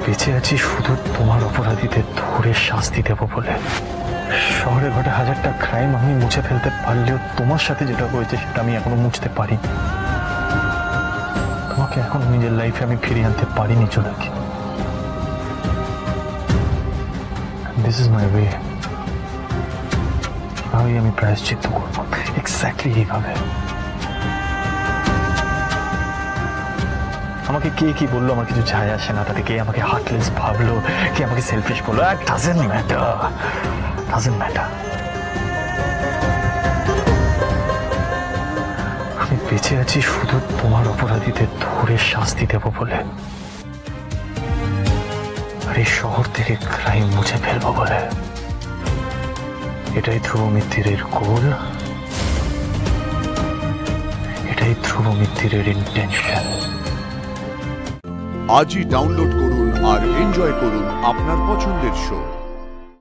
বেঁচে আছি শুধু তোমার অপরাধীদের ধরে শাস্তি দেব বলে। শহরে ঘটে হাজারটা ক্রাইম আমি মুছে ফেলতে পারলেও তোমার সাথে যেটা হয়েছে সেটা আমি এখনো মুছতে পারিনি। তোমাকে এখন নিজের লাইফে আমি ফিরিয়ে আনতে পারিনি চোনাকি। This is my way. এভাবেই আমি প্রায়শ্চিত্ত করবো, এক্স্যাক্টলি এইভাবে। আমাকে কে কি বললো আমার কিছু যায় আসে না, তাতে কে আমাকে হার্টলেস ভাবলো, কে আমাকে সেলফিশ বললো, ডাজন্ট ম্যাটার। আমি বেঁচে আছি শুধু তোমার অপরাধীদের ধরে শাস্তি দেব বলে, আর এই শহর থেকে ক্রাইম মুছে ফেলবো বলে। এটাই ধ্রুব মিত্তিরের গোল, এটাই ধ্রুব মিত্তিরের ইন্টেনশন। আজই ডাউনলোড করুন আর এনজয় করুন আপনার পছন্দের শো।